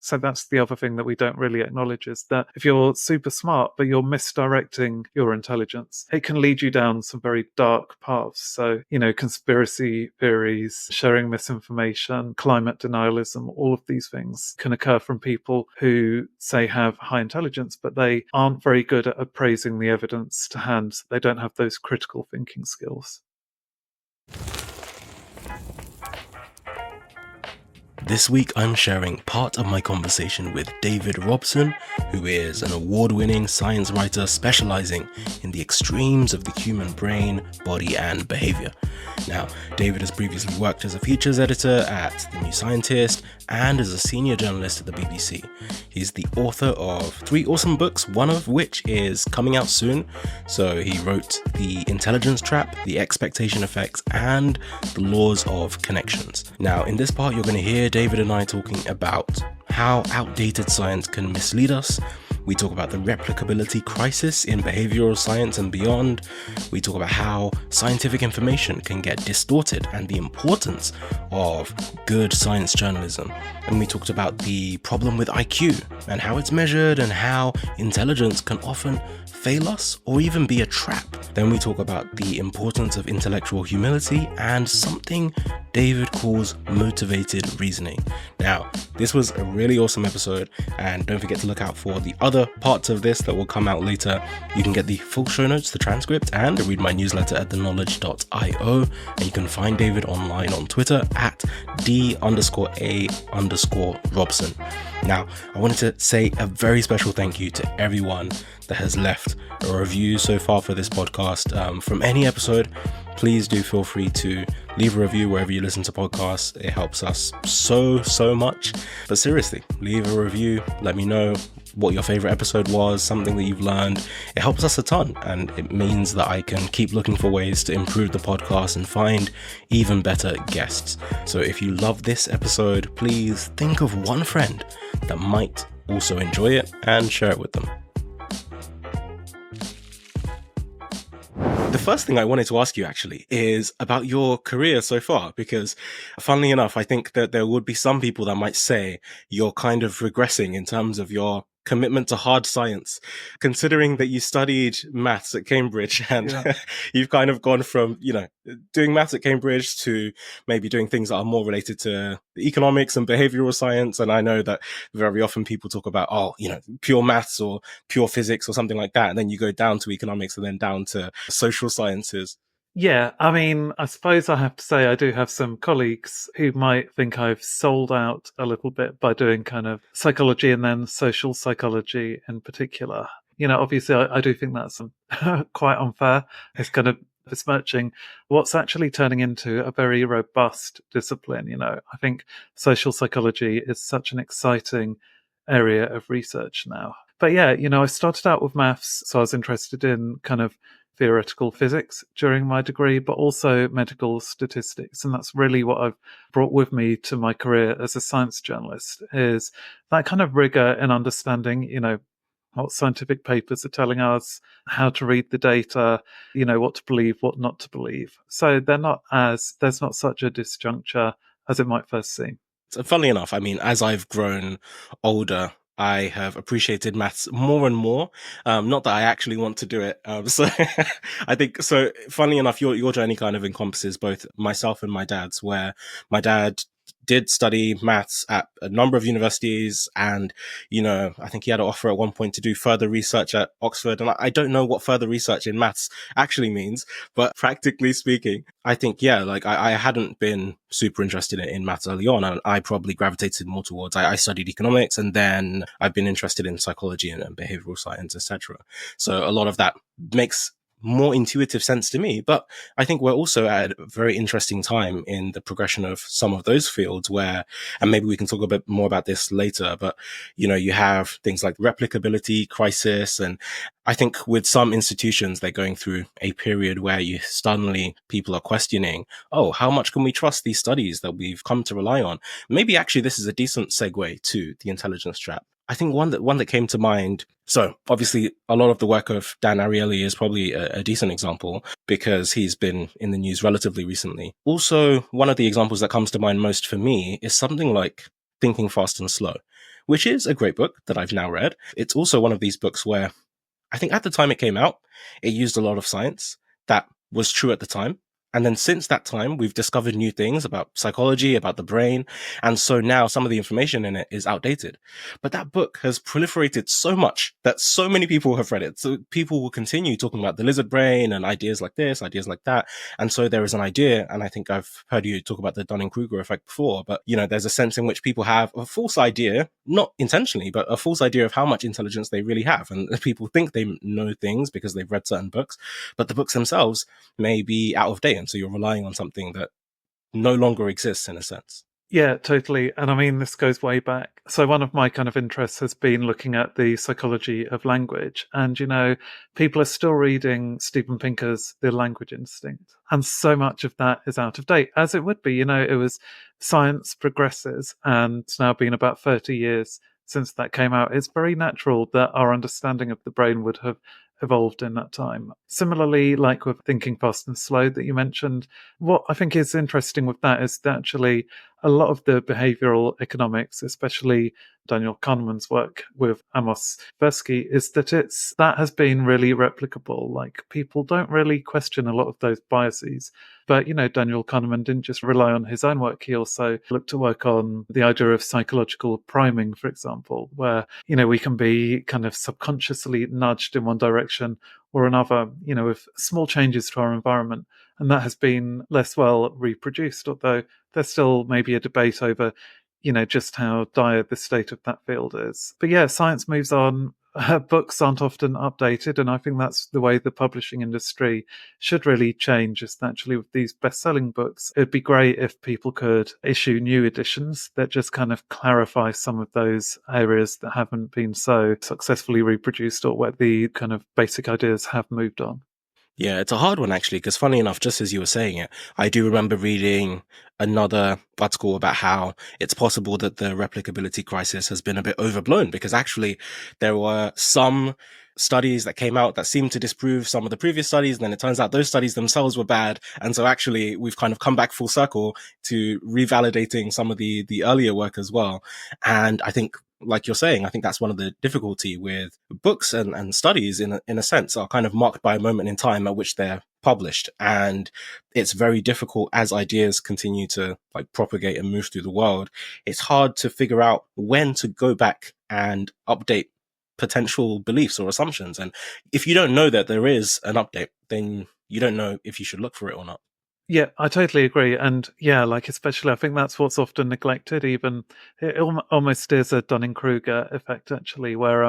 So that's the other thing that we don't really acknowledge, is that if you're super smart, but you're misdirecting your intelligence, it can lead you down some very dark paths. So, conspiracy theories, sharing misinformation, climate denialism, all of these things can occur from people who say have high intelligence, but they aren't very good at appraising the evidence to hand. They don't have those critical thinking skills. This week, I'm sharing part of my conversation with David Robson, who is an award-winning science writer specializing in the extremes of the human brain, body, and behavior. Now, David has previously worked as a features editor at The New Scientist and as a senior journalist at the BBC. He's the author of 3 awesome books, one of which is coming out soon. So he wrote The Intelligence Trap, The Expectation Effects, and The Laws of Connections. Now, in this part, you're going to hear David and I talking about how outdated science can mislead us. We talk about the replicability crisis in behavioural science and beyond. We talk about how scientific information can get distorted and the importance of good science journalism. And we talked about the problem with IQ and how it's measured and how intelligence can often fail us or even be a trap. Then we talk about the importance of intellectual humility and something David calls motivated reasoning. Now, this was a really awesome episode, and don't forget to look out for the other parts of this that will come out later. You can get the full show notes, the transcript, and read my newsletter at theknowledge.io, and you can find David online on Twitter at D_A_Robson. Now, I wanted to say a very special thank you to everyone that has left a review so far for this podcast. From any episode, please do feel free to leave a review wherever you listen to podcasts. It helps us so much. But seriously, leave a review. Let me know what your favorite episode was, something that you've learned. It helps us a ton, and it means that I can keep looking for ways to improve the podcast and find even better guests. So if you love this episode, please think of one friend that might also enjoy it and share it with them. The first thing I wanted to ask you actually is about your career so far, because funnily enough, I think that there would be some people that might say you're kind of regressing in terms of your commitment to hard science, considering that you studied maths at Cambridge and you've kind of gone from, doing maths at Cambridge to maybe doing things that are more related to economics and behavioral science. And I know that very often people talk about, pure maths or pure physics or something like that. And then you go down to economics and then down to social sciences. Yeah, I mean, I suppose I have to say I do have some colleagues who might think I've sold out a little bit by doing kind of psychology and then social psychology in particular. Obviously, I do think that's quite unfair. It's kind of besmirching what's actually turning into a very robust discipline. I think social psychology is such an exciting area of research now. But yeah, I started out with maths, so I was interested in kind of theoretical physics during my degree, but also medical statistics. And that's really what I've brought with me to my career as a science journalist, is that kind of rigor in understanding, what scientific papers are telling us, how to read the data, what to believe, what not to believe. So there's not such a disjuncture as it might first seem. So funnily enough, I mean, as I've grown older, I have appreciated maths more and more. Not that I actually want to do it. So I think, so funnily enough, your journey kind of encompasses both myself and my dad's, where my dad did study maths at a number of universities. And, I think he had an offer at one point to do further research at Oxford. And I don't know what further research in maths actually means, but practically speaking, I think, I hadn't been super interested in maths early on. And I probably gravitated more towards, I studied economics, and then I've been interested in psychology and behavioral science, etc. So a lot of that makes more intuitive sense to me. But I think we're also at a very interesting time in the progression of some of those fields where, and maybe we can talk a bit more about this later, but, you have things like replicability crisis. And I think with some institutions, they're going through a period where people are questioning, how much can we trust these studies that we've come to rely on? Maybe actually this is a decent segue to the intelligence trap. I think one that came to mind. So obviously a lot of the work of Dan Ariely is probably a decent example because he's been in the news relatively recently. Also, one of the examples that comes to mind most for me is something like Thinking Fast and Slow, which is a great book that I've now read. It's also one of these books where I think at the time it came out, it used a lot of science that was true at the time. And then since that time, we've discovered new things about psychology, about the brain. And so now some of the information in it is outdated. But that book has proliferated so much that so many people have read it. So people will continue talking about the lizard brain and ideas like this, ideas like that. And so there is an idea, and I think I've heard you talk about the Dunning-Kruger effect before, but there's a sense in which people have a false idea, not intentionally, but a false idea of how much intelligence they really have. And people think they know things because they've read certain books, but the books themselves may be out of date. And so you're relying on something that no longer exists in a sense. Yeah, totally. And I mean, this goes way back. So one of my kind of interests has been looking at the psychology of language. And, people are still reading Steven Pinker's The Language Instinct. And so much of that is out of date, as it would be. It was science progresses, and it's now been about 30 years since that came out. It's very natural that our understanding of the brain would have evolved in that time. Similarly, like with thinking fast and slow that you mentioned, what I think is interesting with that is that actually a lot of the behavioral economics, especially Daniel Kahneman's work with Amos Tversky, is that that has been really replicable. Like, people don't really question a lot of those biases. But, Daniel Kahneman didn't just rely on his own work. He also looked to work on the idea of psychological priming, for example, where, we can be kind of subconsciously nudged in one direction or another, with small changes to our environment. And that has been less well reproduced, although there's still maybe a debate over, just how dire the state of that field is. But yeah, science moves on. Books aren't often updated, and I think that's the way the publishing industry should really change. Is actually with these best-selling books, it'd be great if people could issue new editions that just kind of clarify some of those areas that haven't been so successfully reproduced, or where the kind of basic ideas have moved on. Yeah, it's a hard one actually, because funny enough, just as you were saying it, I do remember reading another article about how it's possible that the replicability crisis has been a bit overblown, because actually there were some studies that came out that seemed to disprove some of the previous studies. And then it turns out those studies themselves were bad. And so actually we've kind of come back full circle to revalidating some of the earlier work as well. And I think, like you're saying, I think that's one of the difficulty with books and studies in a sense are kind of marked by a moment in time at which they're published. And it's very difficult as ideas continue to like propagate and move through the world. It's hard to figure out when to go back and update potential beliefs or assumptions. And if you don't know that there is an update, then you don't know if you should look for it or not. Yeah, I totally agree. And yeah, like, especially, I think that's what's often neglected. Even it almost is a Dunning-Kruger effect, actually, where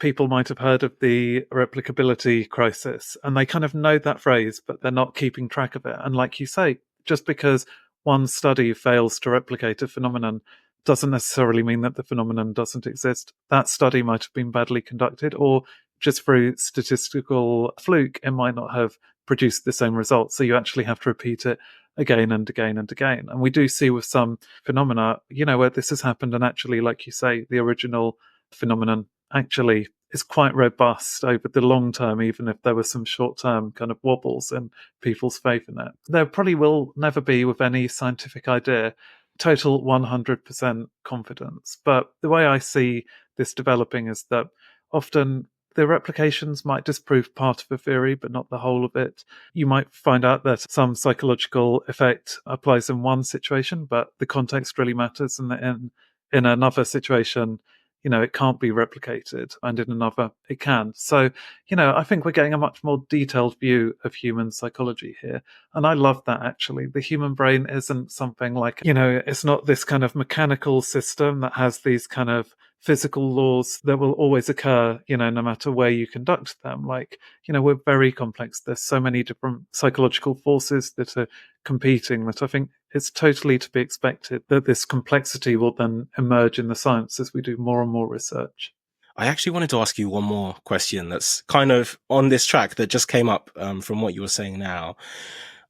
people might have heard of the replicability crisis and they kind of know that phrase, but they're not keeping track of it. And like you say, just because one study fails to replicate a phenomenon doesn't necessarily mean that the phenomenon doesn't exist. That study might have been badly conducted, or just through statistical fluke, it might not have produced the same results. So you actually have to repeat it again and again and again. And we do see with some phenomena, where this has happened. And actually, like you say, the original phenomenon actually is quite robust over the long term, even if there were some short term kind of wobbles in people's faith in it. There probably will never be, with any scientific idea, total 100% confidence. But the way I see this developing is that often the replications might disprove part of a theory, but not the whole of it. You might find out that some psychological effect applies in one situation, but the context really matters. And in another situation, it can't be replicated, and in another, it can. So, I think we're getting a much more detailed view of human psychology here. And I love that, actually. The human brain isn't something like, it's not this kind of mechanical system that has these kind of physical laws that will always occur, no matter where you conduct them. Like, we're very complex. There's so many different psychological forces that are competing that I think it's totally to be expected that this complexity will then emerge in the science as we do more and more research. I actually wanted to ask you one more question that's kind of on this track that just came up from what you were saying now.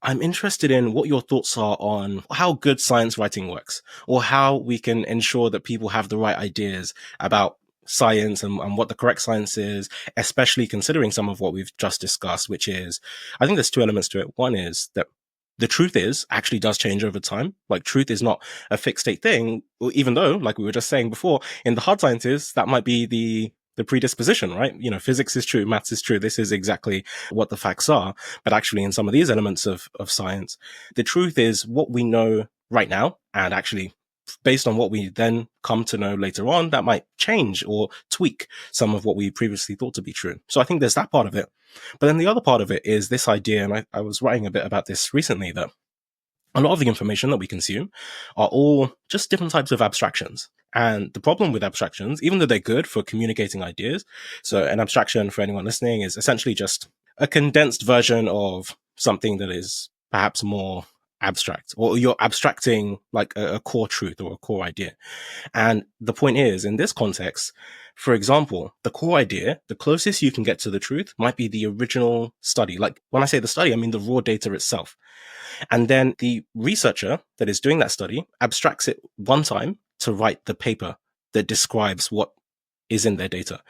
I'm interested in what your thoughts are on how good science writing works, or how we can ensure that people have the right ideas about science and what the correct science is, especially considering some of what we've just discussed, which is, I think there's two elements to it. One is that the truth is actually does change over time. Like truth is not a fixed state thing, even though, like we were just saying before, in the hard sciences, that might be the predisposition, right? Physics is true, maths is true. This is exactly what the facts are. But actually, in some of these elements of science, the truth is what we know right now. And actually, based on what we then come to know later on, that might change or tweak some of what we previously thought to be true. So I think there's that part of it. But then the other part of it is this idea, and I was writing a bit about this recently, that a lot of the information that we consume are all just different types of abstractions. And the problem with abstractions, even though they're good for communicating ideas, so an abstraction for anyone listening is essentially just a condensed version of something that is perhaps more abstract, or you're abstracting like a core truth or a core idea. And the point is, in this context, for example, the core idea, the closest you can get to the truth might be the original study. Like when I say the study, I mean the raw data itself. And then the researcher that is doing that study abstracts it one time to write the paper that describes what is in their data.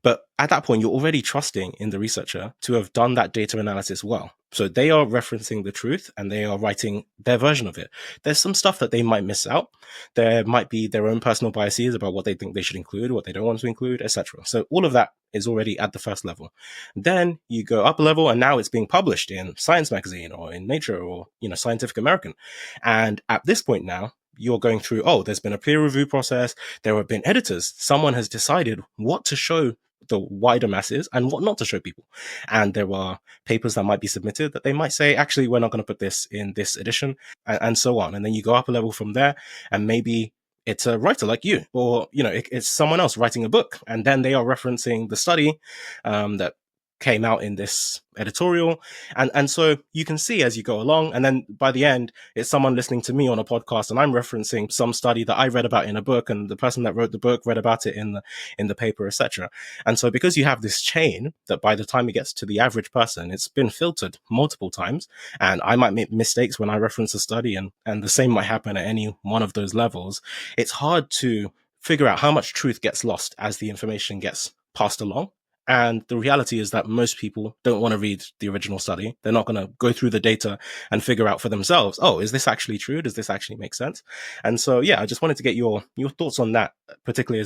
But at that point, you're already trusting in the researcher to have done that data analysis well. So they are referencing the truth and they are writing their version of it. There's some stuff that they might miss out. There might be their own personal biases about what they think they should include, what they don't want to include, etc. So all of that is already at the first level. Then you go up a level and now it's being published in Science magazine or in Nature or, Scientific American. And at this point now, you're going through, there's been a peer review process. There have been editors. Someone has decided what to show the wider masses and what not to show people. And there are papers that might be submitted that they might say, actually, we're not going to put this in this edition, and so on. And then you go up a level from there, and maybe it's a writer like you, or, it's someone else writing a book. And then they are referencing the study that came out in this editorial. And so you can see as you go along, and then by the end, it's someone listening to me on a podcast and I'm referencing some study that I read about in a book, and the person that wrote the book read about it in the paper, etc. And so because you have this chain that by the time it gets to the average person, it's been filtered multiple times, and I might make mistakes when I reference a study, and the same might happen at any one of those levels. It's hard to figure out how much truth gets lost as the information gets passed along. And the reality is that most people don't want to read the original study. They're not going to go through the data and figure out for themselves, is this actually true? Does this actually make sense? And so, yeah, I just wanted to get your thoughts on that, particularly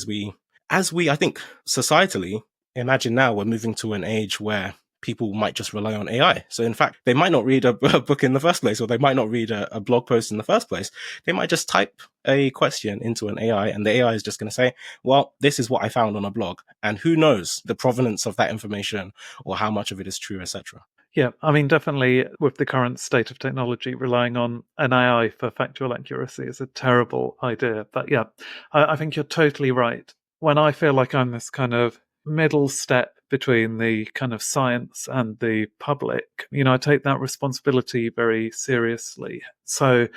as we, I think, societally, imagine now we're moving to an age where people might just rely on AI. So in fact, they might not read a book in the first place, or they might not read a blog post in the first place. They might just type a question into an AI, and the AI is just going to say, well, this is what I found on a blog. And who knows the provenance of that information or how much of it is true, etc. Yeah, I mean, definitely with the current state of technology, relying on an AI for factual accuracy is a terrible idea. But yeah, I think you're totally right. When I feel like I'm this kind of middle step between the kind of science and the public, I take that responsibility very seriously. So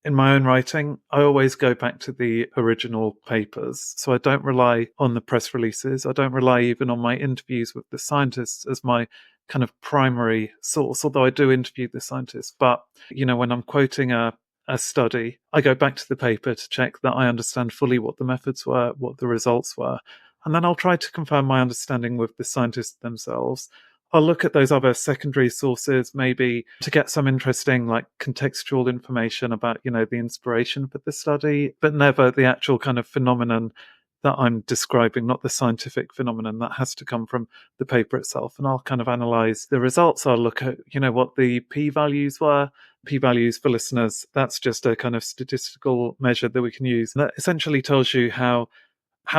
in my own writing, I always go back to the original papers. So I don't rely on the press releases. I don't rely even on my interviews with the scientists as my kind of primary source, although I do interview the scientists. But, when I'm quoting a study, I go back to the paper to check that I understand fully what the methods were, what the results were. And then I'll try to confirm my understanding with the scientists themselves. I'll look at those other secondary sources, maybe to get some interesting, like contextual information about, the inspiration for the study, but never the actual kind of phenomenon that I'm describing, not the scientific phenomenon. That has to come from the paper itself. And I'll kind of analyze the results. I'll look at, what the p-values were. P-values, for listeners, that's just a kind of statistical measure that we can use. And that essentially tells you how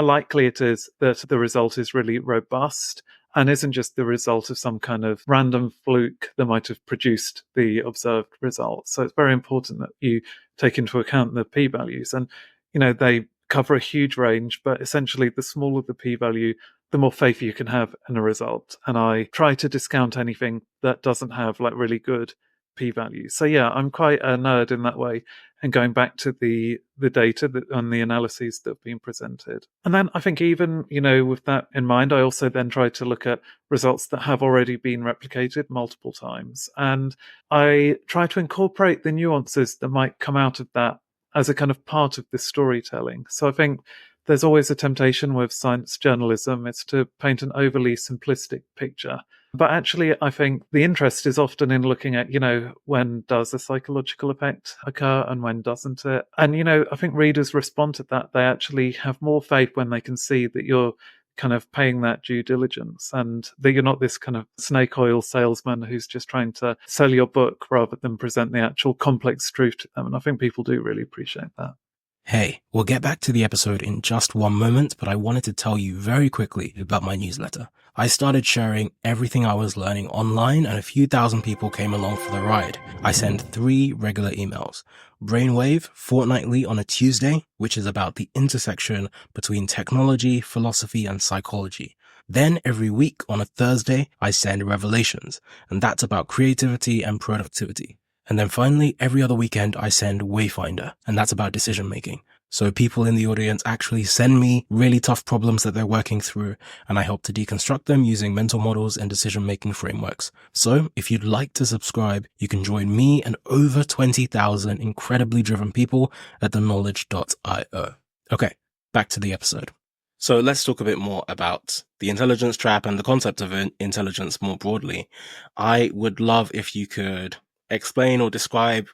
likely it is that the result is really robust and isn't just the result of some kind of random fluke that might have produced the observed result. So it's very important that you take into account the p-values. And, they cover a huge range, but essentially the smaller the p-value, the more faith you can have in a result. And I try to discount anything that doesn't have like really good p-values. So yeah, I'm quite a nerd in that way, and going back to the data and the analyses that have been presented. And then I think even, with that in mind, I also then try to look at results that have already been replicated multiple times. And I try to incorporate the nuances that might come out of that as a kind of part of the storytelling. So I think there's always a temptation with science journalism, it's to paint an overly simplistic picture. But actually, I think the interest is often in looking at, when does a psychological effect occur and when doesn't it? And, I think readers respond to that. They actually have more faith when they can see that you're kind of paying that due diligence and that you're not this kind of snake oil salesman who's just trying to sell your book rather than present the actual complex truth to them. And I think people do really appreciate that. Hey, we'll get back to the episode in just one moment, but I wanted to tell you very quickly about my newsletter. I started sharing everything I was learning online and a few thousand people came along for the ride. I send 3 regular emails. Brainwave fortnightly on a Tuesday, which is about the intersection between technology, philosophy, and psychology. Then every week on a Thursday, I send Revelations, and that's about creativity and productivity. And then finally, every other weekend, I send Wayfinder, and that's about decision making. So people in the audience actually send me really tough problems that they're working through, and I help to deconstruct them using mental models and decision-making frameworks. So if you'd like to subscribe, you can join me and over 20,000 incredibly driven people at theknowledge.io. Okay, back to the episode. So let's talk a bit more about the intelligence trap and the concept of intelligence more broadly. I would love if you could explain or describe,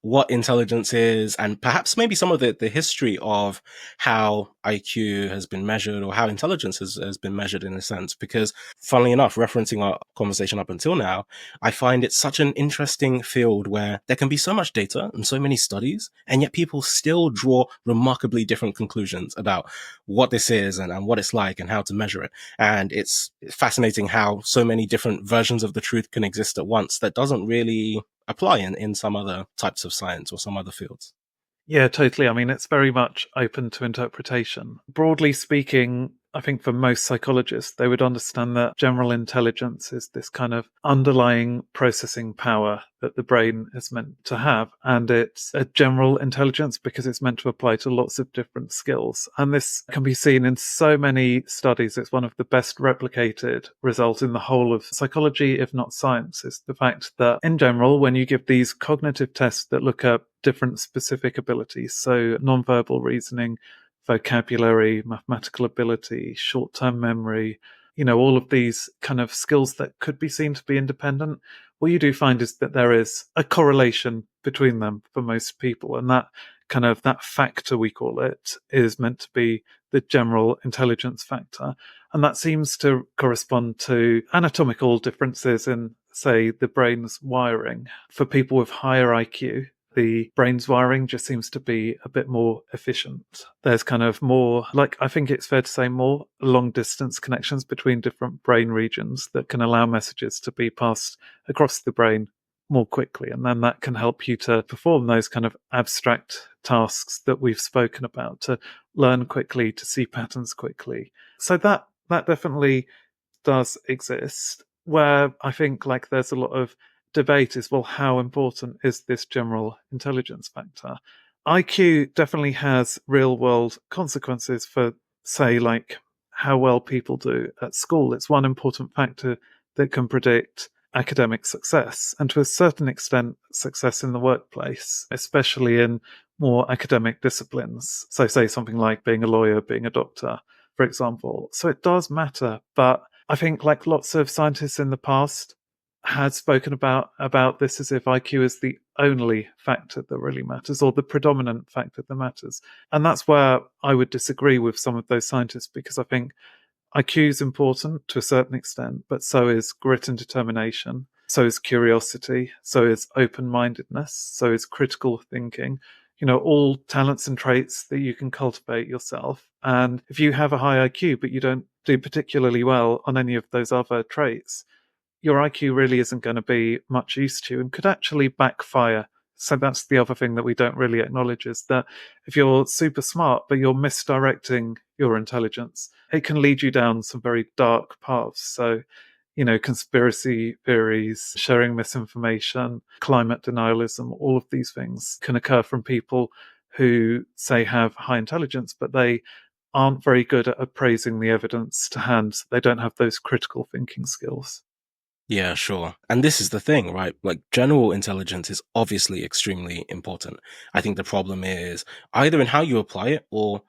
what intelligence is and perhaps maybe some of the history of how IQ has been measured or how intelligence has been measured in a sense. Because funnily enough, referencing our conversation up until now, I find it such an interesting field where there can be so much data and so many studies, and yet people still draw remarkably different conclusions about what this is and what it's like and how to measure it. And it's fascinating how so many different versions of the truth can exist at once that doesn't really apply in some other types of science or some other fields. Yeah, totally. I mean, it's very much open to interpretation. Broadly speaking, I think for most psychologists, they would understand that general intelligence is this kind of underlying processing power that the brain is meant to have. And it's a general intelligence because it's meant to apply to lots of different skills. And this can be seen in so many studies. It's one of the best replicated results in the whole of psychology, if not science, is the fact that in general, when you give these cognitive tests that look at different specific abilities, so nonverbal reasoning, vocabulary, mathematical ability, short-term memory, all of these kind of skills that could be seen to be independent, what you do find is that there is a correlation between them for most people. And that factor, we call it, is meant to be the general intelligence factor. And that seems to correspond to anatomical differences in, say, the brain's wiring. For people with higher IQ, the brain's wiring just seems to be a bit more efficient. There's kind of more, I think it's fair to say, more long distance connections between different brain regions that can allow messages to be passed across the brain more quickly. And then that can help you to perform those kind of abstract tasks that we've spoken about, to learn quickly, to see patterns quickly. So that definitely does exist. Where I think there's a lot of debate is, well, how important is this general intelligence factor? IQ definitely has real world consequences for, say, how well people do at school. It's one important factor that can predict academic success and to a certain extent success in the workplace, especially in more academic disciplines. So say something like being a lawyer, being a doctor, for example. So it does matter, but I think lots of scientists in the past had spoken about this as if IQ is the only factor that really matters, or the predominant factor that matters. And that's where I would disagree with some of those scientists, because I think IQ is important to a certain extent, but so is grit and determination, so is curiosity, so is open-mindedness, so is critical thinking. All talents and traits that you can cultivate yourself. And if you have a high IQ, but you don't do particularly well on any of those other traits, your IQ really isn't going to be much use to you and could actually backfire. So that's the other thing that we don't really acknowledge, is that if you're super smart, but you're misdirecting your intelligence, it can lead you down some very dark paths. So, conspiracy theories, sharing misinformation, climate denialism, all of these things can occur from people who, say, have high intelligence, but they aren't very good at appraising the evidence to hand. They don't have those critical thinking skills. Yeah, sure. And this is the thing, right? General intelligence is obviously extremely important. I think the problem is either in how you apply it or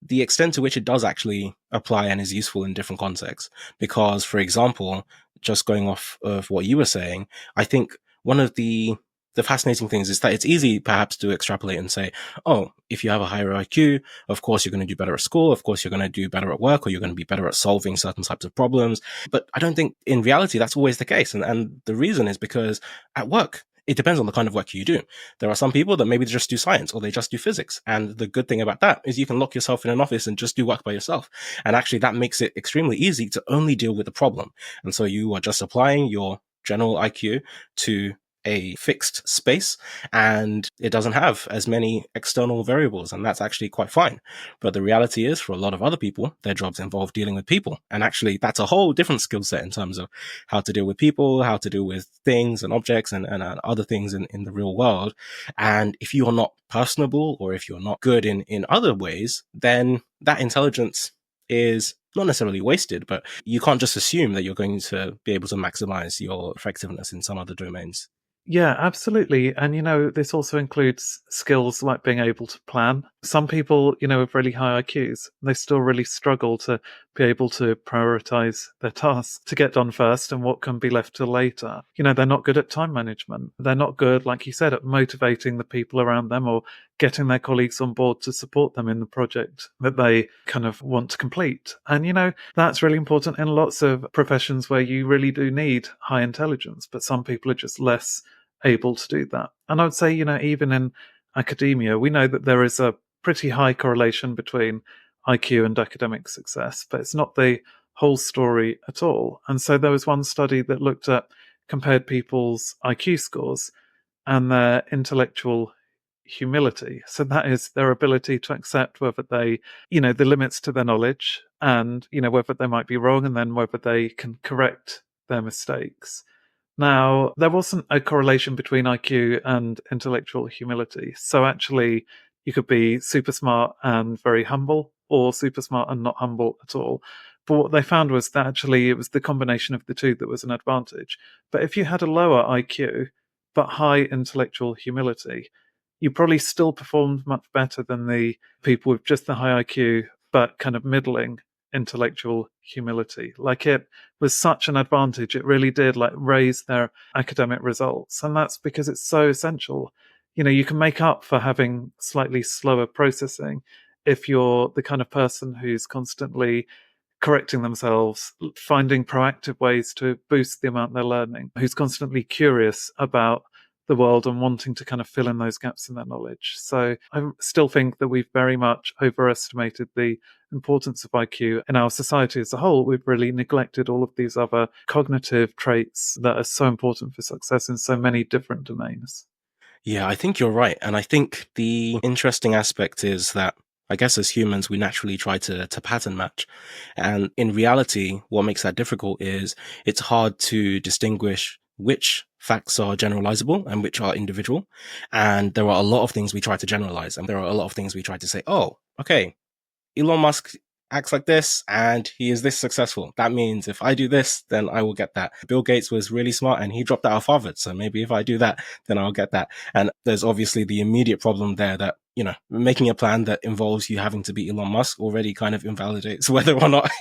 the extent to which it does actually apply and is useful in different contexts. Because, for example, just going off of what you were saying, I think one of the fascinating things is that it's easy perhaps to extrapolate and say, oh, if you have a higher IQ, of course you're going to do better at school, of course you're going to do better at work, or you're going to be better at solving certain types of problems. But I don't think in reality that's always the case. And the reason is because at work, it depends on the kind of work you do. There are some people that maybe just do science or they just do physics. And the good thing about that is you can lock yourself in an office and just do work by yourself. And actually that makes it extremely easy to only deal with the problem. And so you are just applying your general IQ to a fixed space, and it doesn't have as many external variables, and that's actually quite fine. But the reality is, for a lot of other people, their jobs involve dealing with people, and actually that's a whole different skill set in terms of how to deal with people, how to deal with things and objects and other things in the real world. And if you are not personable, or if you're not good in other ways, then that intelligence is not necessarily wasted, but you can't just assume that you're going to be able to maximize your effectiveness in some other domains. Yeah, absolutely. And, this also includes skills like being able to plan. Some people, with really high IQs, they still really struggle to be able to prioritize their tasks to get done first and what can be left till later. They're not good at time management. They're not good, like you said, at motivating the people around them or getting their colleagues on board to support them in the project that they kind of want to complete. And, that's really important in lots of professions where you really do need high intelligence, but some people are just less able to do that. And I would say, even in academia, we know that there is a pretty high correlation between IQ and academic success, but it's not the whole story at all. And so there was one study that looked at compared people's IQ scores and their intellectual humility. So that is their ability to accept whether they, the limits to their knowledge and, whether they might be wrong and then whether they can correct their mistakes. Now, there wasn't a correlation between IQ and intellectual humility. So actually, you could be super smart and very humble, or super smart and not humble at all. But what they found was that actually it was the combination of the two that was an advantage. But if you had a lower IQ, but high intellectual humility, you probably still performed much better than the people with just the high IQ, but kind of middling intellectual humility. Like, it was such an advantage. It really did raise their academic results. And that's because it's so essential. You can make up for having slightly slower processing if you're the kind of person who's constantly correcting themselves, finding proactive ways to boost the amount they're learning, who's constantly curious about the world and wanting to kind of fill in those gaps in their knowledge. So I still think that we've very much overestimated the importance of IQ in our society as a whole. We've really neglected all of these other cognitive traits that are so important for success in so many different domains. Yeah, I think you're right. And I think the interesting aspect is that I guess as humans, we naturally try to pattern match. And in reality, what makes that difficult is it's hard to distinguish which facts are generalizable and which are individual. And there are a lot of things we try to generalize. And there are a lot of things we try to say, oh, okay, Elon Musk acts like this and he is this successful. That means if I do this, then I will get that. Bill Gates was really smart and he dropped out of Harvard. So maybe if I do that, then I'll get that. And there's obviously the immediate problem there that, making a plan that involves you having to be Elon Musk already kind of invalidates whether or not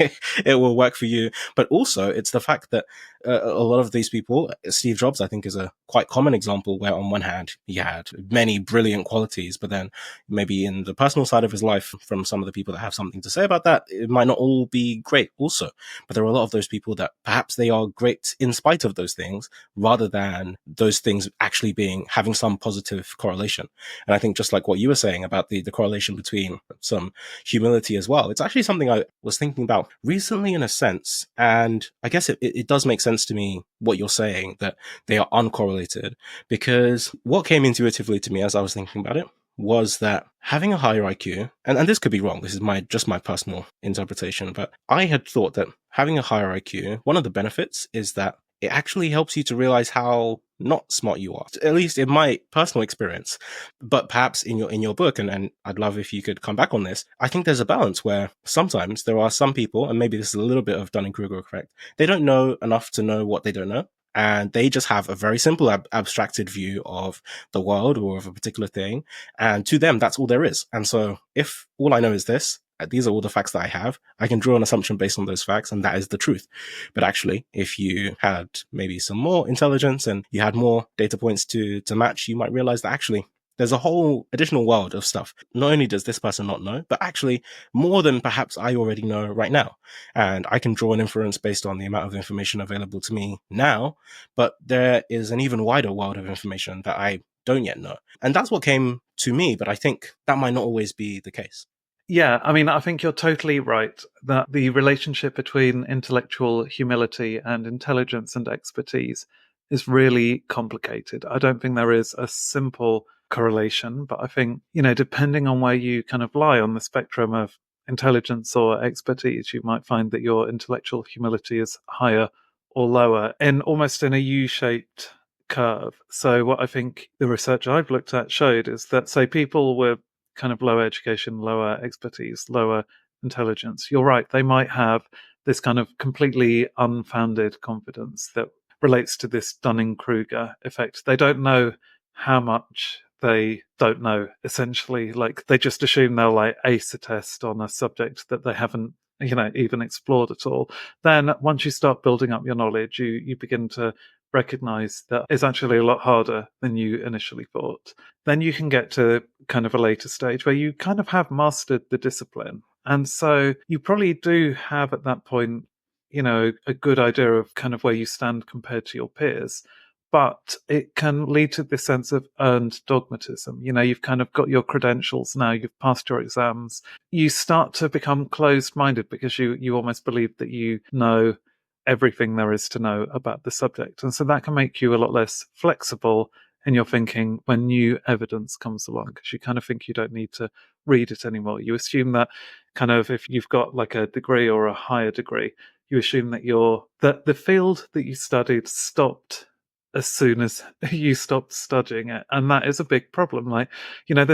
it will work for you. But also it's the fact that a lot of these people, Steve Jobs, I think is a quite common example where on one hand, he had many brilliant qualities, but then maybe in the personal side of his life, from some of the people that have something to say about that, it might not all be great also. But there are a lot of those people that perhaps they are great in spite of those things, rather than those things actually having some positive correlation. And I think just like what you were saying about the correlation between some humility as well, it's actually something I was thinking about recently in a sense. And I guess it does make sense to me what you're saying, that they are uncorrelated, because what came intuitively to me as I was thinking about it was that having a higher IQ, and this could be wrong, this is just my personal interpretation, but I had thought that having a higher IQ, one of the benefits is that it actually helps you to realize how not smart you are, at least in my personal experience. But perhaps in your book, and I'd love if you could come back on this, I think there's a balance where sometimes there are some people, and maybe this is a little bit of Dunning-Kruger effect, they don't know enough to know what they don't know. And they just have a very simple abstracted view of the world or of a particular thing. And to them, that's all there is. And so if all I know is this, these are all the facts that I have. I can draw an assumption based on those facts, and that is the truth. But actually, if you had maybe some more intelligence and you had more data points to match, you might realize that actually there's a whole additional world of stuff. Not only does this person not know, but actually more than perhaps I already know right now. And I can draw an inference based on the amount of information available to me now, but there is an even wider world of information that I don't yet know. And that's what came to me, but I think that might not always be the case. Yeah, I mean, I think you're totally right that the relationship between intellectual humility and intelligence and expertise is really complicated. I don't think there is a simple correlation, but I think, depending on where you kind of lie on the spectrum of intelligence or expertise, you might find that your intellectual humility is higher or lower in almost in a U-shaped curve. So what I think the research I've looked at showed is that, say, people with kind of lower education, lower expertise, lower intelligence, you're right, they might have this kind of completely unfounded confidence that relates to this Dunning-Kruger effect. They don't know how much they don't know, essentially. Like, they just assume they'll like ace a test on a subject that they haven't even explored at all. Then once you start building up your knowledge, you begin to recognize that it's actually a lot harder than you initially thought. Then you can get to kind of a later stage where you kind of have mastered the discipline. And so you probably do have at that point, a good idea of kind of where you stand compared to your peers. But it can lead to this sense of earned dogmatism. You've kind of got your credentials now, you've passed your exams. You start to become closed-minded because you almost believe that you know everything there is to know about the subject. And so that can make you a lot less flexible in your thinking when new evidence comes along, because you kind of think you don't need to read it anymore. You assume that kind of if you've got like a degree or a higher degree, you assume that the field that you studied stopped as soon as you stopped studying it. And that is a big problem. Like, I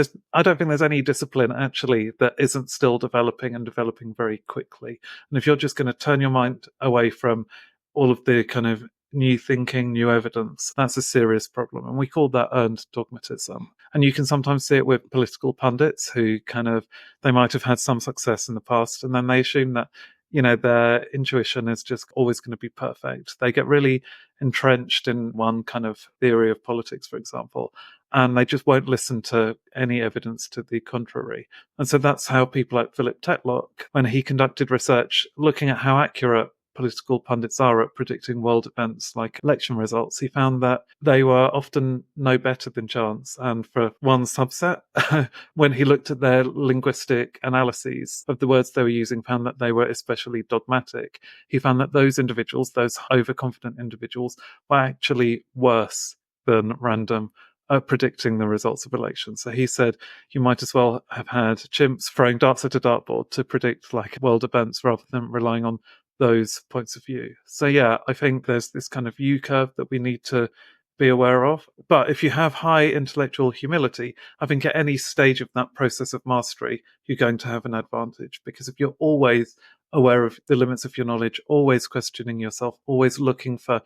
don't think there's any discipline actually that isn't still developing and developing very quickly. And if you're just going to turn your mind away from all of the kind of new thinking, new evidence, that's a serious problem. And we call that earned dogmatism. And you can sometimes see it with political pundits who they might have had some success in the past, and then they assume that, their intuition is just always going to be perfect. They get really entrenched in one kind of theory of politics, for example, and they just won't listen to any evidence to the contrary. And so that's how people like Philip Tetlock, when he conducted research looking at how accurate political pundits are at predicting world events like election results, he found that they were often no better than chance. And for one subset, when he looked at their linguistic analyses of the words they were using, found that they were especially dogmatic. He found that those individuals, those overconfident individuals, were actually worse than random predicting the results of elections. So he said you might as well have had chimps throwing darts at a dartboard to predict like world events rather than relying on those points of view. So yeah, I think there's this kind of U curve that we need to be aware of. But if you have high intellectual humility, I think at any stage of that process of mastery, you're going to have an advantage, because if you're always aware of the limits of your knowledge, always questioning yourself, always looking for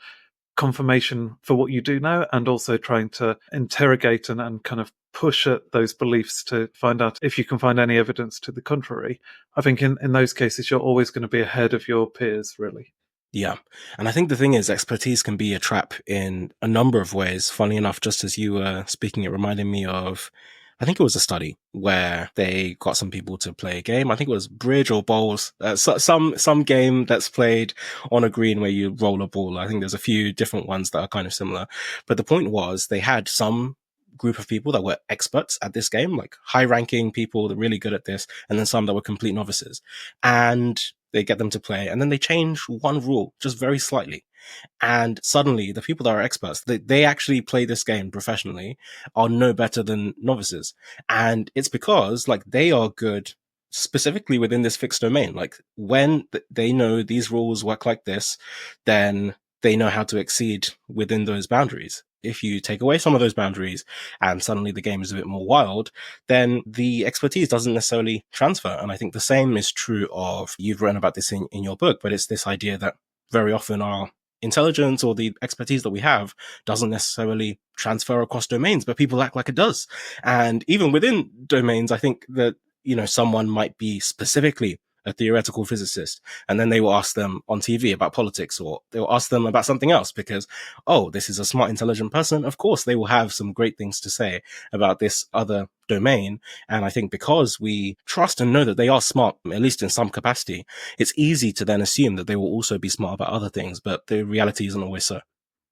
confirmation for what you do know, and also trying to interrogate and kind of push at those beliefs to find out if you can find any evidence to the contrary, I think in those cases, you're always going to be ahead of your peers, really. Yeah. And I think the thing is, expertise can be a trap in a number of ways. Funny enough, just as you were speaking, it reminded me of, I think it was a study where they got some people to play a game. I think it was bridge or bowls, some game that's played on a green where you roll a ball. I think there's a few different ones that are kind of similar. But the point was, they had some group of people that were experts at this game, like high ranking people that are really good at this, and then some that were complete novices. And they get them to play, and then they change one rule just very slightly. And suddenly the people that are experts, they actually play this game professionally, are no better than novices. And it's because like they are good specifically within this fixed domain. Like when they know these rules work like this, then they know how to exceed within those boundaries. If you take away some of those boundaries and suddenly the game is a bit more wild, then the expertise doesn't necessarily transfer. And I think the same is true of, you've written about this in your book, but it's this idea that very often our intelligence or the expertise that we have doesn't necessarily transfer across domains, but people act like it does. And even within domains, I think that someone might be specifically a theoretical physicist, and then they will ask them on TV about politics, or they will ask them about something else because, oh, this is a smart, intelligent person. Of course, they will have some great things to say about this other domain. And I think because we trust and know that they are smart, at least in some capacity, it's easy to then assume that they will also be smart about other things, but the reality isn't always so.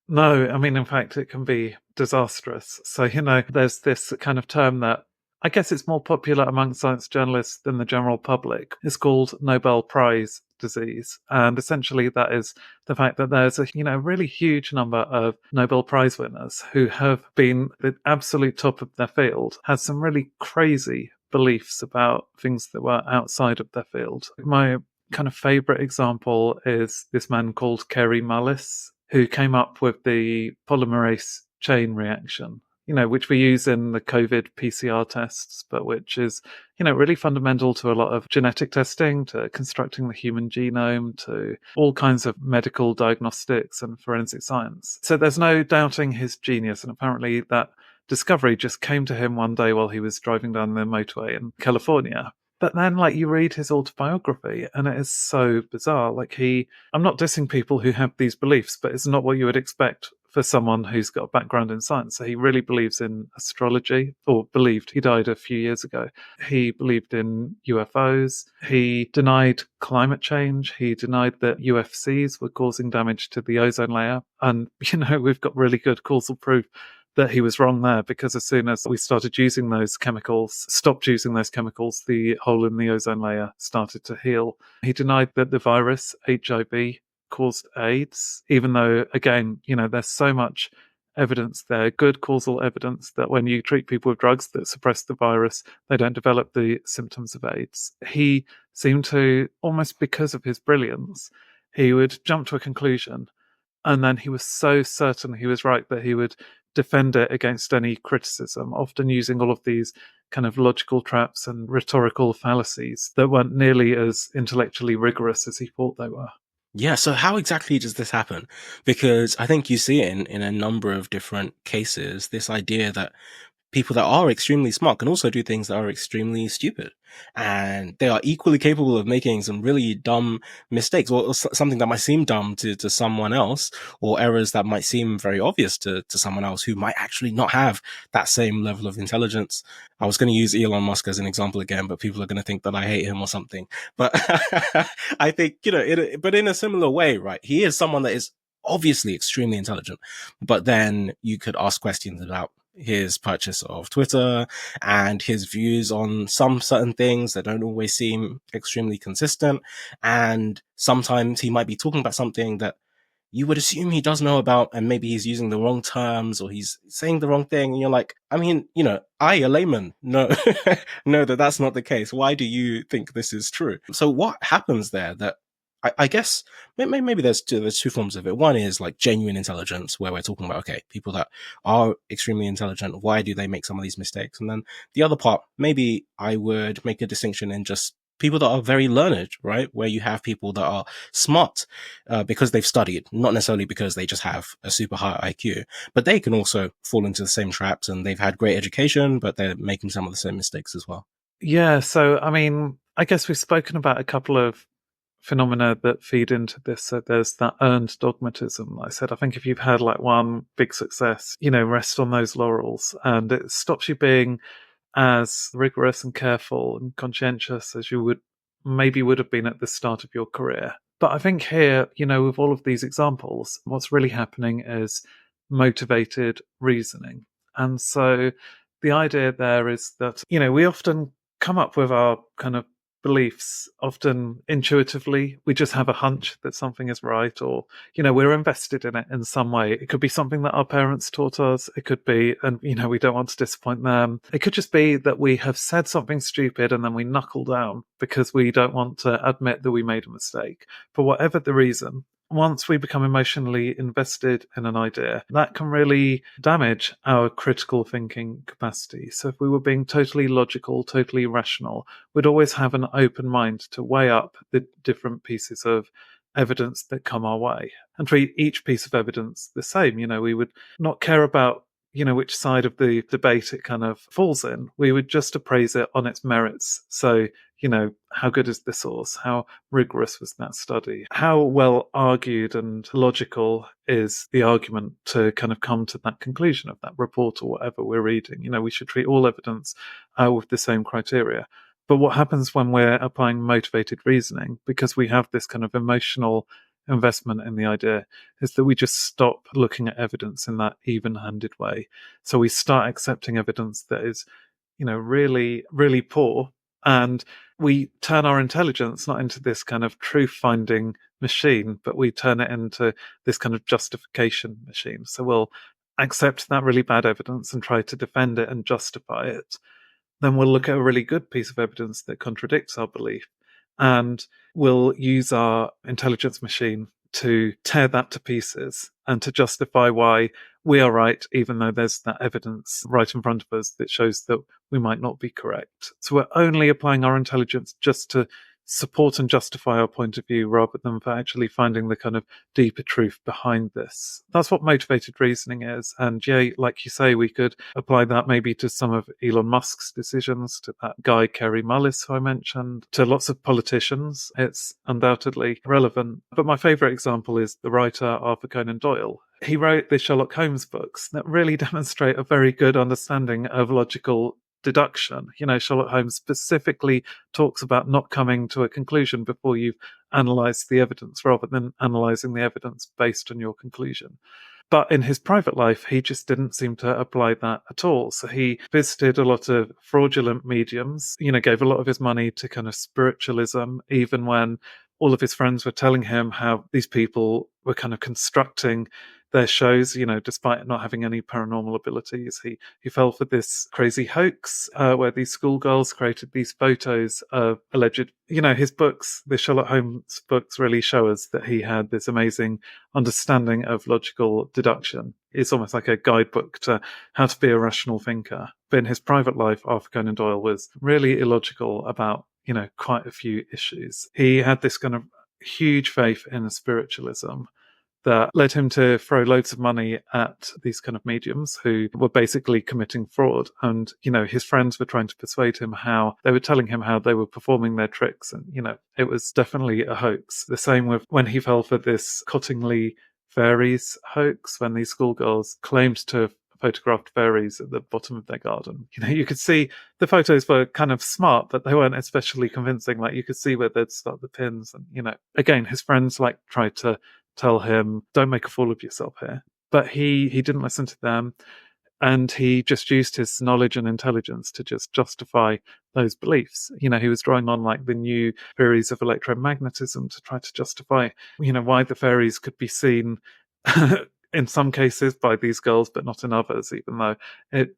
No, I mean, in fact, it can be disastrous. So, there's this kind of term that I guess it's more popular among science journalists than the general public. It's called Nobel Prize Disease. And essentially, that is the fact that there's a, really huge number of Nobel Prize winners who have been the absolute top of their field, had some really crazy beliefs about things that were outside of their field. My kind of favorite example is this man called Kerry Mullis, who came up with the polymerase chain reaction, which we use in the COVID PCR tests, but which is, really fundamental to a lot of genetic testing, to constructing the human genome, to all kinds of medical diagnostics and forensic science. So there's no doubting his genius. And apparently that discovery just came to him one day while he was driving down the motorway in California. But then, you read his autobiography, and it is so bizarre. I'm not dissing people who have these beliefs, but it's not what you would expect for someone who's got a background in science. So he really believes in astrology, or believed. He died a few years ago. He believed in UFOs. He denied climate change. He denied that UFCs were causing damage to the ozone layer. And, we've got really good causal proof that he was wrong there, because as soon as we started using those chemicals, stopped using those chemicals, the hole in the ozone layer started to heal. He denied that the virus, HIV, caused AIDS, even though, again, there's so much evidence there, good causal evidence, that when you treat people with drugs that suppress the virus, they don't develop the symptoms of AIDS. He seemed to, almost because of his brilliance, he would jump to a conclusion, and then he was so certain he was right that he would defend it against any criticism, often using all of these kind of logical traps and rhetorical fallacies that weren't nearly as intellectually rigorous as he thought they were. Yeah, so how exactly does this happen? Because I think you see it in a number of different cases, this idea that people that are extremely smart can also do things that are extremely stupid. And they are equally capable of making some really dumb mistakes, or something that might seem dumb to someone else, or errors that might seem very obvious to someone else who might actually not have that same level of intelligence. I was going to use Elon Musk as an example again, but people are going to think that I hate him or something. But I think, but in a similar way, right? He is someone that is obviously extremely intelligent, but then you could ask questions about his purchase of Twitter and his views on some certain things that don't always seem extremely consistent. And sometimes he might be talking about something that you would assume he does know about, and maybe he's using the wrong terms or he's saying the wrong thing. And you're like, I mean, I, a layman, know, know that that's not the case. Why do you think this is true? So what happens there that I guess maybe there's two forms of it. One is like genuine intelligence, where we're talking about, okay, people that are extremely intelligent, why do they make some of these mistakes? And then the other part, maybe I would make a distinction in just people that are very learned, right? Where you have people that are smart because they've studied, not necessarily because they just have a super high IQ, but they can also fall into the same traps, and they've had great education, but they're making some of the same mistakes as well. Yeah, so I mean, I guess we've spoken about a couple of phenomena that feed into this. So there's that earned dogmatism. I said, I think if you've had one big success, rest on those laurels, and it stops you being as rigorous and careful and conscientious as you would have been at the start of your career. But I think here, with all of these examples, what's really happening is motivated reasoning. And so the idea there is that, we often come up with our kind of beliefs often intuitively. We just have a hunch that something is right, or we're invested in it in some way. It could be something that our parents taught us. It could be, and we don't want to disappoint them. It could just be that we have said something stupid and then we knuckle down because we don't want to admit that we made a mistake. For whatever the reason, once we become emotionally invested in an idea, that can really damage our critical thinking capacity. So if we were being totally logical, totally rational, we'd always have an open mind to weigh up the different pieces of evidence that come our way and treat each piece of evidence the same. We would not care about which side of the debate it kind of falls in. We would just appraise it on its merits. So, how good is the source? How rigorous was that study? How well argued and logical is the argument to kind of come to that conclusion of that report or whatever we're reading? We should treat all evidence with the same criteria. But what happens when we're applying motivated reasoning, because we have this kind of emotional investment in the idea, is that we just stop looking at evidence in that even-handed way. So we start accepting evidence that is, really, really poor, and we turn our intelligence not into this kind of truth-finding machine, but we turn it into this kind of justification machine. So we'll accept that really bad evidence and try to defend it and justify it. Then we'll look at a really good piece of evidence that contradicts our belief, and we'll use our intelligence machine to tear that to pieces and to justify why we are right, even though there's that evidence right in front of us that shows that we might not be correct. So we're only applying our intelligence just to support and justify our point of view rather than for actually finding the kind of deeper truth behind this. That's what motivated reasoning is. And yeah, like you say, we could apply that maybe to some of Elon Musk's decisions, to that guy Kerry Mullis who I mentioned, to lots of politicians. It's undoubtedly relevant. But my favourite example is the writer Arthur Conan Doyle. He wrote the Sherlock Holmes books that really demonstrate a very good understanding of logical deduction. Sherlock Holmes specifically talks about not coming to a conclusion before you've analysed the evidence, rather than analysing the evidence based on your conclusion. But in his private life, he just didn't seem to apply that at all. So he visited a lot of fraudulent mediums, gave a lot of his money to kind of spiritualism, even when all of his friends were telling him how these people were kind of constructing their shows, despite not having any paranormal abilities. He fell for this crazy hoax where these schoolgirls created these photos of alleged, his books, the Sherlock Holmes books really show us that he had this amazing understanding of logical deduction. It's almost like a guidebook to how to be a rational thinker. But in his private life, Arthur Conan Doyle was really illogical about, quite a few issues. He had this kind of huge faith in spiritualism that led him to throw loads of money at these kind of mediums who were basically committing fraud. And, his friends were trying to persuade him how they were telling him how they were performing their tricks. And, it was definitely a hoax. The same with when he fell for this Cottingley fairies hoax, when these schoolgirls claimed to have photographed fairies at the bottom of their garden. You could see the photos were kind of smart, but they weren't especially convincing. Like, you could see where they'd stuck the pins. And, again, his friends tried to tell him, don't make a fool of yourself here. But he didn't listen to them. And he just used his knowledge and intelligence to just justify those beliefs. He was drawing on the new theories of electromagnetism to try to justify, why the fairies could be seen in some cases by these girls, but not in others, even though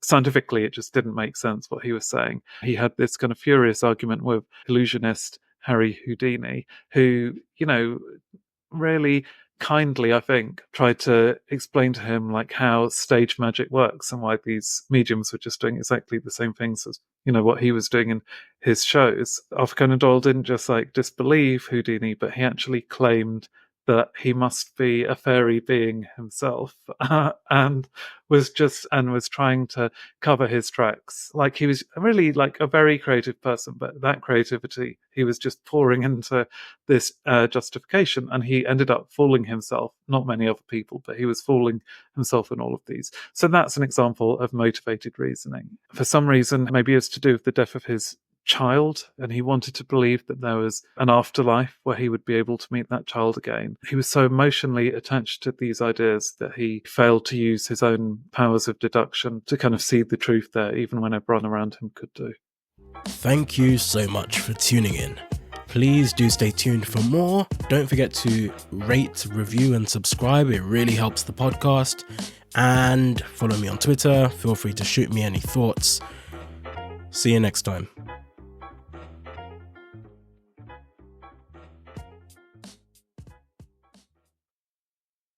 scientifically it just didn't make sense what he was saying. He had this kind of furious argument with illusionist Harry Houdini, who, really kindly, I think, tried to explain to him how stage magic works and why these mediums were just doing exactly the same things as what he was doing in his shows. Arthur Conan Doyle didn't just disbelieve Houdini, but he actually claimed that he must be a fairy being himself, and was trying to cover his tracks. He was really a very creative person, but that creativity he was just pouring into this justification, and he ended up fooling himself, not many other people, but he was fooling himself in all of these. So that's an example of motivated reasoning. For some reason, maybe it's to do with the death of his child, and he wanted to believe that there was an afterlife where he would be able to meet that child again. He was so emotionally attached to these ideas that he failed to use his own powers of deduction to kind of see the truth there, even when everyone around him could do. Thank you so much for tuning in. Please do stay tuned for more. Don't forget to rate, review, and subscribe. It really helps the podcast. And follow me on Twitter. Feel free to shoot me any thoughts. See you next time.